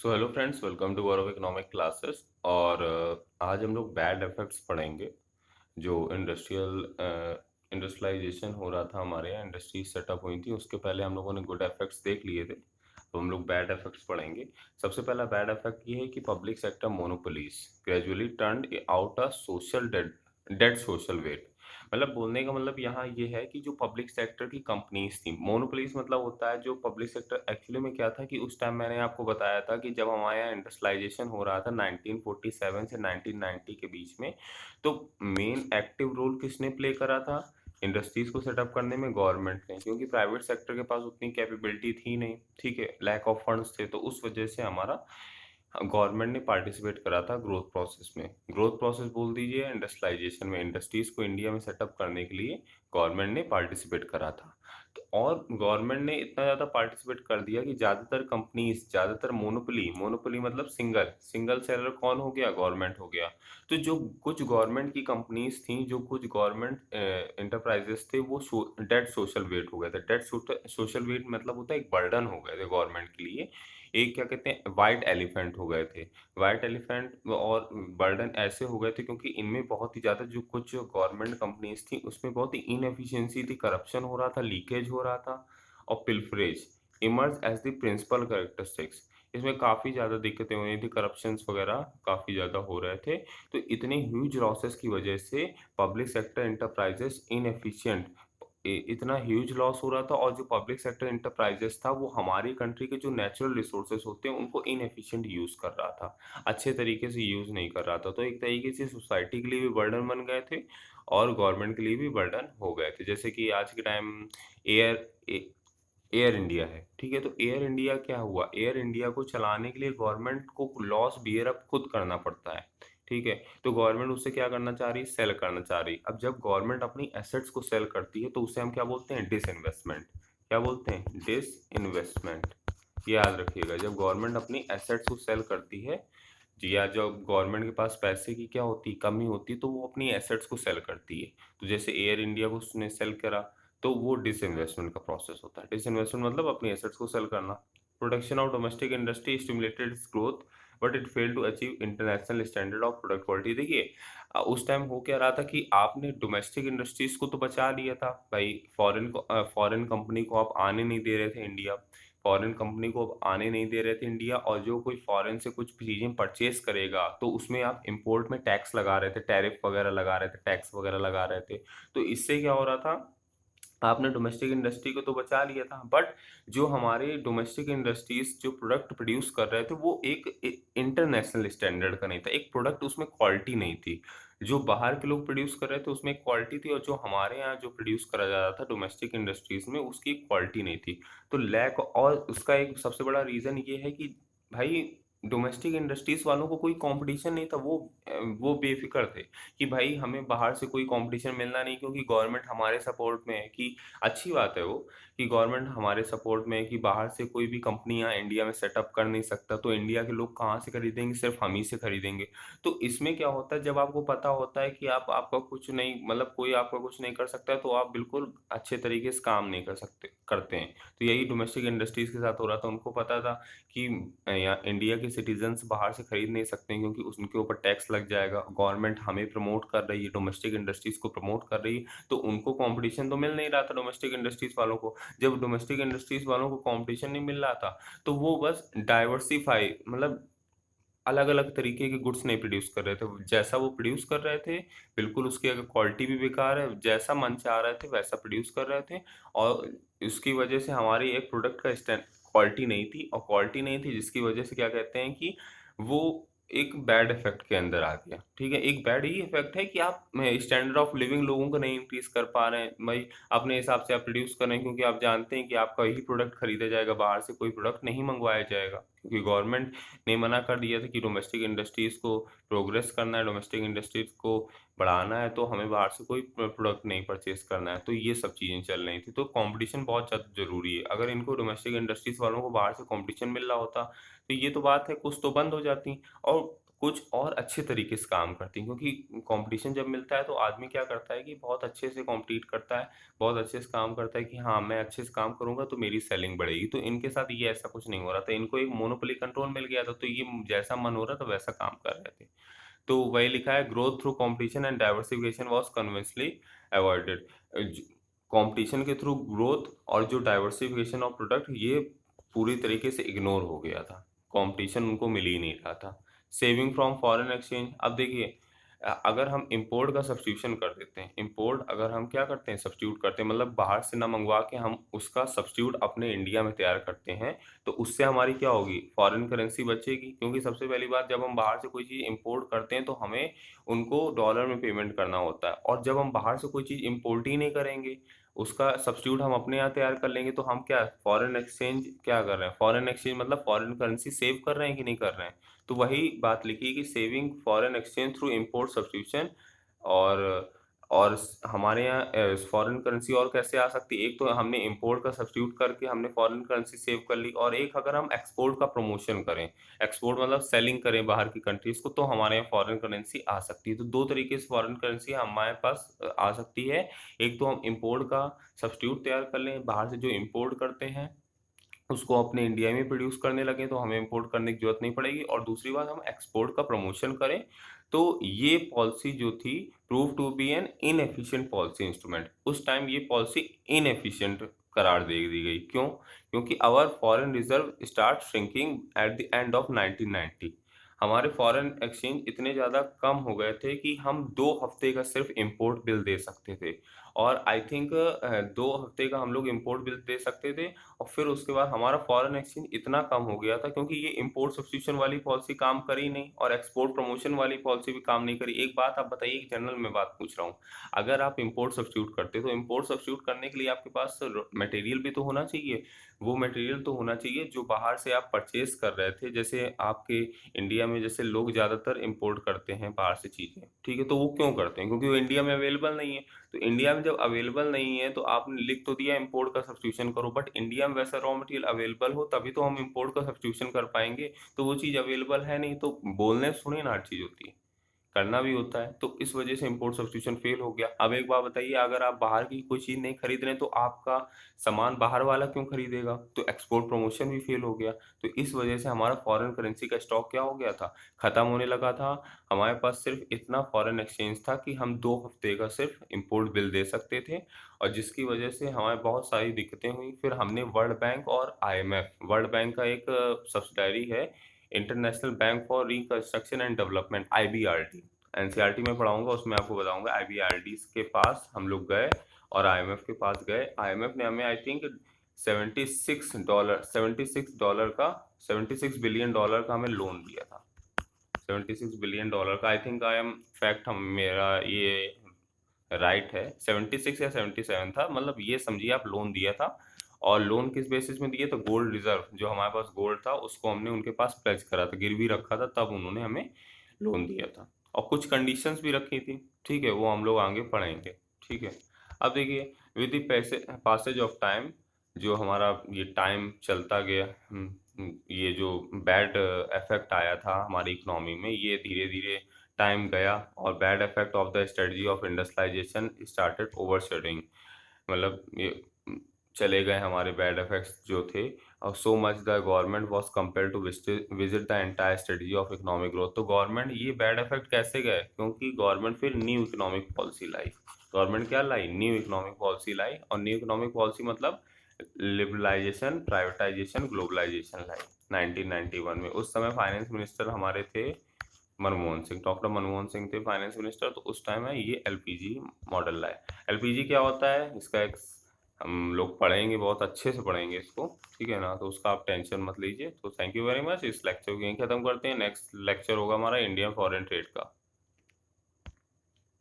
So hello friends, welcome to Gaurav economic classes. और आज हम लोग बैड इफेक्ट्स पढ़ेंगे। जो इंडस्ट्रियलाइजेशन हो रहा था, हमारे यहाँ इंडस्ट्री सेटअप हुई थी, उसके पहले हम लोगों ने गुड इफेक्ट्स देख लिए थे। तो हम लोग बैड इफेक्ट्स पढ़ेंगे। सबसे पहला बैड इफेक्ट ये है कि public sector monopolies gradually turned out a social dead dead social weight. मतलब बोलने का मतलब यहाँ ये है कि जो पब्लिक सेक्टर की कंपनीज थी, मोनोपोलीज मतलब होता है जो पब्लिक सेक्टर। एक्चुअली में क्या था कि उस टाइम मैंने आपको बताया था कि जब हमारे यहाँ इंडस्ट्रियलाइजेशन हो रहा था 1947 से 1990 के बीच में, तो मेन एक्टिव रोल किसने प्ले करा था इंडस्ट्रीज को सेटअप करने में? गवर्नमेंट ने, क्योंकि प्राइवेट सेक्टर के पास उतनी कैपेबिलिटी थी नहीं। ठीक है, लैक ऑफ फंड्स थे, तो उस वजह से हमारा गवर्नमेंट ने पार्टिसिपेट करा था ग्रोथ प्रोसेस में। ग्रोथ प्रोसेस बोल दीजिए इंडस्ट्रियलाइजेशन में, इंडस्ट्रीज को इंडिया में सेटअप करने के लिए गवर्नमेंट ने पार्टिसिपेट करा था। तो और गवर्नमेंट ने इतना ज़्यादा पार्टिसिपेट कर दिया कि ज़्यादातर कंपनीज, ज़्यादातर मोनोपोली, मोनोपोली मतलब सिंगल सिंगल सेलर कौन हो गया? गवर्नमेंट हो गया। तो जो कुछ गवर्नमेंट की कंपनीज थी, जो कुछ गवर्नमेंट इंटरप्राइजेस थे, वो डेड सोशल वेट हो गए थे। डेड सोशल वेट मतलब होता है एक बर्डन हो गए थे गवर्नमेंट के लिए। एक क्या कहते हैं, वाइट एलिफेंट हो गए थे। वाइट एलिफेंट और बर्डन ऐसे हो गए थे क्योंकि इनमें बहुत ही ज़्यादा, जो कुछ गवर्नमेंट कंपनीज थी उसमें बहुत ही इनएफिशिएंसी थी, करप्शन हो रहा था, लीकेज हो रहा था, और pilferage emerge as the principal characteristics. इसमें काफ़ी ज़्यादा दिक्कतें हो रही थी, करप्शंस वगैरह काफ़ी ज़्यादा हो रहे थे। तो इतने ह्यूज लॉसेस की वजह से पब्लिक सेक्टर इंटरप्राइजेस इनएफिशिएंट, इतना ह्यूज लॉस हो रहा था। और जो पब्लिक सेक्टर इंटरप्राइजेस था, वो हमारी कंट्री के जो नेचुरल रिसोर्सेज होते हैं उनको इनएफिशिएंट यूज़ कर रहा था, अच्छे तरीके से यूज़ नहीं कर रहा था। तो एक तरीके से सोसाइटी के लिए भी बर्डन बन गए थे और गवर्नमेंट के लिए भी बर्डन हो गए थे। जैसे कि आज के टाइम एयर एयर इंडिया है, ठीक है? तो एयर इंडिया क्या हुआ, एयर इंडिया को चलाने के लिए गवर्नमेंट को लॉस बियर अप खुद करना पड़ता है। ठीक है, तो गवर्नमेंट उससे क्या करना चाह रही है? सेल करना चाह रही है। अब जब गवर्नमेंट अपनी एसेट्स को सेल करती है तो उसे हम क्या बोलते हैं? डिसइन्वेस्टमेंट। क्या बोलते हैं? डिसइन्वेस्टमेंट। याद रखिएगा, जब गवर्नमेंट अपनी एसेट्स को सेल करती है, जी, या जब गवर्नमेंट के पास पैसे की क्या होती, कमी होती, तो वो अपनी एसेट्स को सेल करती है। तो जैसे एयर इंडिया को उसने सेल करा, तो वो डिसइन्वेस्टमेंट का प्रोसेस होता है। डिसइन्वेस्टमेंट मतलब अपनी एसेट्स को सेल करना। Production of domestic industry stimulated its growth but it failed to achieve international standard of product quality. देखिए, उस टाइम हो क्या रहा था कि आपने डोमेस्टिक इंडस्ट्रीज को तो बचा लिया था भाई, फॉरेन कंपनी को आप आने नहीं दे रहे थे इंडिया। फॉरेन कंपनी को अब आने नहीं दे रहे थे इंडिया, और जो कोई फॉरेन से कुछ चीज़ें परचेज करेगा तो उसमें आप इंपोर्ट में टैक्स लगा रहे थे, टैरिफ वगैरह लगा रहे थे, टैक्स वगैरह लगा रहे थे। तो इससे क्या हो रहा था, आपने डोमेस्टिक इंडस्ट्री को तो बचा लिया था, बट जो हमारे डोमेस्टिक इंडस्ट्रीज जो प्रोडक्ट प्रोड्यूस कर रहे थे वो एक इंटरनेशनल स्टैंडर्ड का नहीं था। एक प्रोडक्ट उसमें क्वालिटी नहीं थी। जो बाहर के लोग प्रोड्यूस कर रहे थे उसमें क्वालिटी थी, और जो हमारे यहाँ जो प्रोड्यूस करा जा रहा था डोमेस्टिक इंडस्ट्रीज में, उसकी क्वालिटी नहीं थी। तो लैक, और उसका एक सबसे बड़ा रीज़न ये है कि भाई डोमेस्टिक इंडस्ट्रीज वालों को कोई कंपटीशन नहीं था। वो बेफिक्र थे कि भाई हमें बाहर से कोई कंपटीशन मिलना नहीं, क्योंकि गवर्नमेंट हमारे सपोर्ट में है। कि अच्छी बात है वो, कि गवर्नमेंट हमारे सपोर्ट में है कि बाहर से कोई भी कंपनी यहाँ इंडिया में सेटअप कर नहीं सकता, तो इंडिया के लोग कहाँ से खरीदेंगे? सिर्फ हम ही से खरीदेंगे। तो इसमें क्या होता है, जब आपको पता होता है कि आप आपका कुछ नहीं, मतलब कोई आपका कुछ नहीं कर सकता है, तो आप बिल्कुल अच्छे तरीके से काम नहीं कर सकते, करते हैं। तो यही डोमेस्टिक इंडस्ट्रीज के साथ हो रहा था। उनको पता था कि यहाँ इंडिया के सिटीजन्स बाहर से खरीद नहीं सकते हैं, क्योंकि उनके ऊपर टैक्स लग जाएगा। गवर्नमेंट हमें प्रमोट कर रही है, डोमेस्टिक इंडस्ट्रीज को प्रमोट कर रही है, तो उनको कंपटीशन तो मिल नहीं रहा था डोमेस्टिक इंडस्ट्रीज वालों को। जब डोमेस्टिक इंडस्ट्रीज वालों को कंपटीशन नहीं मिल रहा था, तो वो बस डाइवर्सिफाई, मतलब अलग अलग तरीके के गुड्स नहीं प्रोड्यूस कर रहे थे। जैसा वो प्रोड्यूस कर रहे थे, बिल्कुल उसकी अगर क्वालिटी भी बेकार है, जैसा मन चाह रहे थे वैसा प्रोड्यूस कर रहे थे। और उसकी वजह से हमारी एक प्रोडक्ट का स्टैंड क्वालिटी नहीं थी, और क्वालिटी नहीं थी जिसकी वजह से क्या कहते हैं कि वो एक बैड इफेक्ट के अंदर आ गया। ठीक है, एक बैड ही इफेक्ट है कि आप स्टैंडर्ड ऑफ लिविंग लोगों को नहीं इंक्रीज कर पा रहे हैं भाई। अपने हिसाब से आप प्रोड्यूस कर रहे हैं, क्योंकि आप जानते हैं कि आपका ही प्रोडक्ट खरीदा जाएगा, बाहर से कोई प्रोडक्ट नहीं मंगवाया जाएगा, क्योंकि गवर्नमेंट ने मना कर दिया था कि डोमेस्टिक इंडस्ट्रीज को प्रोग्रेस करना है, डोमेस्टिक इंडस्ट्रीज को बढ़ाना है, तो हमें बाहर से कोई प्रोडक्ट नहीं परचेज करना है। तो ये सब चीज़ें चल रही थी। तो कंपटीशन बहुत ज़्यादा ज़रूरी है। अगर इनको डोमेस्टिक इंडस्ट्रीज वालों को बाहर से कंपटीशन मिल रहा होता, तो ये तो बात है, कुछ तो बंद हो जाती। और कुछ और अच्छे तरीके से काम करती हैं, क्योंकि कंपटीशन जब मिलता है तो आदमी क्या करता है कि बहुत अच्छे से कॉम्पीट करता है, बहुत अच्छे से काम करता है कि हाँ, मैं अच्छे से काम करूँगा तो मेरी सेलिंग बढ़ेगी। तो इनके साथ ये ऐसा कुछ नहीं हो रहा था, इनको एक मोनोपोली कंट्रोल मिल गया था, तो ये जैसा मन हो रहा था वैसा काम कर रहे थे। तो वही लिखा है, growth through competition and diversification was convincingly avoided. Competition के थ्रू ग्रोथ और जो डाइवर्सिफिकेशन ऑफ प्रोडक्ट, ये पूरी तरीके से इग्नोर हो गया था, कंपटीशन उनको मिल ही नहीं रहा था। सेविंग फ्रॉम फॉरेन एक्सचेंज, अब देखिए अगर हम इंपोर्ट का सब्स्टिट्यूशन कर देते हैं, इंपोर्ट अगर हम क्या करते हैं, सब्स्टिट्यूट करते हैं, मतलब बाहर से ना मंगवा के हम उसका सब्स्टिट्यूट अपने इंडिया में तैयार करते हैं, तो उससे हमारी क्या होगी, फॉरेन करेंसी बचेगी। क्योंकि सबसे पहली बात, जब हम बाहर से कोई चीज़ इंपोर्ट करते हैं तो हमें उनको डॉलर में पेमेंट करना होता है, और जब हम बाहर से कोई चीज़ इंपोर्ट ही नहीं करेंगे, उसका सब्स्टिट्यूट हम अपने यहाँ तैयार कर लेंगे, तो हम क्या फॉरेन एक्सचेंज क्या कर रहे हैं, फॉरेन एक्सचेंज मतलब फॉरेन करेंसी सेव कर रहे हैं कि नहीं कर रहे हैं। तो वही बात लिखी है कि saving foreign exchange through import substitution. और हमारे यहाँ फॉरेन करेंसी और कैसे आ सकती है, एक तो हमने इंपोर्ट का सब्स्टिट्यूट करके हमने फॉरेन करेंसी सेव कर ली, और एक अगर हम एक्सपोर्ट का प्रमोशन करें, एक्सपोर्ट मतलब सेलिंग करें बाहर की कंट्रीज को, तो हमारे यहाँ फॉरेन करेंसी आ सकती है। तो दो तरीके से फॉरेन करेंसी हमारे पास आ सकती है। एक तो हम इंपोर्ट का सब्स्टिट्यूट तैयार कर लें, बाहर से जो इंपोर्ट करते हैं उसको अपने इंडिया में प्रोड्यूस करने लगे, तो हमें इंपोर्ट करने की जरूरत नहीं पड़ेगी, और दूसरी बात, हम एक्सपोर्ट का प्रमोशन करें। तो ये पॉलिसी जो थी, prove to be an inefficient policy instrument. उस टाइम ये पॉलिसी इनएफिशिएंट करार दे दी गई। क्यों? क्योंकि our foreign reserve start shrinking at the end of 1990। हमारे फॉरेन एक्सचेंज इतने ज़्यादा कम हो गए थे कि हम 2 हफ्ते का सिर्फ इंपोर्ट बिल दे सकते थे, और आई थिंक 2 हफ्ते का हम लोग इंपोर्ट बिल दे सकते थे। और फिर उसके बाद हमारा फॉरेन एक्सचेंज इतना कम हो गया था, क्योंकि ये इंपोर्ट सब्स्टिट्यूशन वाली पॉलिसी काम करी नहीं, और एक्सपोर्ट प्रमोशन वाली पॉलिसी भी काम नहीं करी। एक बात आप बताइए, एक जनरल में बात पूछ रहा हूँ, अगर आप इंपोर्ट सब्स्टिट्यूट करते तो इंपोर्ट सब्स्टिट्यूट करने के लिए आपके पास मटेरियल भी तो होना चाहिए। वो मटेरियल तो होना चाहिए जो बाहर से आप परचेज कर रहे थे। जैसे आपके इंडिया में जैसे लोग ज़्यादातर इंपोर्ट करते हैं बाहर से चीज़ें, ठीक है, तो वो क्यों करते हैं? क्योंकि वो इंडिया में अवेलेबल नहीं है। तो इंडिया में जब अवेलेबल नहीं है, तो आपने लिख तो दिया इंपोर्ट का सब्स्टिट्यूशन करो, बट इंडिया में वैसा रॉ मटेरियल अवेलेबल हो तभी तो हम इंपोर्ट का सब्स्टिट्यूशन कर पाएंगे। तो वो चीज़ अवेलेबल है नहीं, तो बोलने से थोड़ी ना हर चीज़ होती है, करना भी होता है। तो इस वजह से इंपोर्ट सब्स्टिट्यूशन फेल हो गया। अब एक बात बताइए, अगर आप बाहर की कोई चीज़ नहीं खरीद रहे हैं, तो आपका सामान बाहर वाला क्यों खरीदेगा? तो एक्सपोर्ट प्रमोशन भी फेल हो गया। तो इस वजह से हमारा फॉरेन करेंसी का स्टॉक क्या हो गया था, खत्म होने लगा था। हमारे पास सिर्फ इतना फॉरेन एक्सचेंज था कि हम 2 हफ्ते का सिर्फ इंपोर्ट बिल दे सकते थे, और जिसकी वजह से हमारे बहुत सारी दिक्कतें हुई। फिर हमने वर्ल्ड बैंक और आईएमएफ, वर्ल्ड बैंक का एक सब्सिडायरी है, international bank for reconstruction and development, IBRD, NCERT में पढ़ाऊंगा, उसमें आपको बताऊंगा। आईबीआरडी के पास हम लोग गए और आईएमएफ के पास गए। आईएमएफ ने हमें आई थिंक $76 का हमें लोन दिया था। $76 बिलियन का, I think I am fact, हम मेरा ये राइट है, 76 या 77 था, मतलब ये समझिए आप लोन दिया था। और लोन किस बेसिस में दिए? तो गोल्ड रिजर्व, जो हमारे पास गोल्ड था उसको हमने उनके पास प्लेज करा था, गिरवी रखा था, तब उन्होंने हमें लोन दिया था। और कुछ कंडीशंस भी रखी थी, ठीक है, वो हम लोग आगे पढ़ेंगे, ठीक है। अब देखिए, विद द पैसे पासेज ऑफ टाइम, जो हमारा ये टाइम चलता गया, ये जो बैड इफेक्ट आया था हमारी इकोनॉमी में, ये धीरे धीरे टाइम गया, और bad effect of the strategy of industrialisation started overshadowing, मतलब ये चले गए हमारे बैड इफेक्ट्स जो थे। और so much the government was compelled to visit the entire strategy of economic growth. तो गवर्नमेंट, ये बैड इफेक्ट कैसे गए? क्योंकि गवर्नमेंट फिर न्यू इकोनॉमिक पॉलिसी लाई। गवर्नमेंट क्या लाई? न्यू इकोनॉमिक पॉलिसी लाई। और न्यू इकोनॉमिक पॉलिसी मतलब लिबरलाइजेशन, प्राइवेटाइजेशन, ग्लोबलाइजेशन लाई 1991 में। उस समय फाइनेंस मिनिस्टर हमारे थे मनमोहन सिंह, डॉक्टर मनमोहन सिंह थे फाइनेंस मिनिस्टर। तो उस टाइम है ये एलपीजी मॉडल लाए। एलपीजी क्या होता है, इसका एक हम लोग पढ़ेंगे, बहुत अच्छे से पढ़ेंगे इसको, ठीक है ना, तो उसका आप टेंशन मत लीजिए। तो थैंक यू वेरी मच, इस लेक्चर को यहीं खत्म करते हैं। नेक्स्ट लेक्चर होगा हमारा इंडियन फॉरेन ट्रेड का।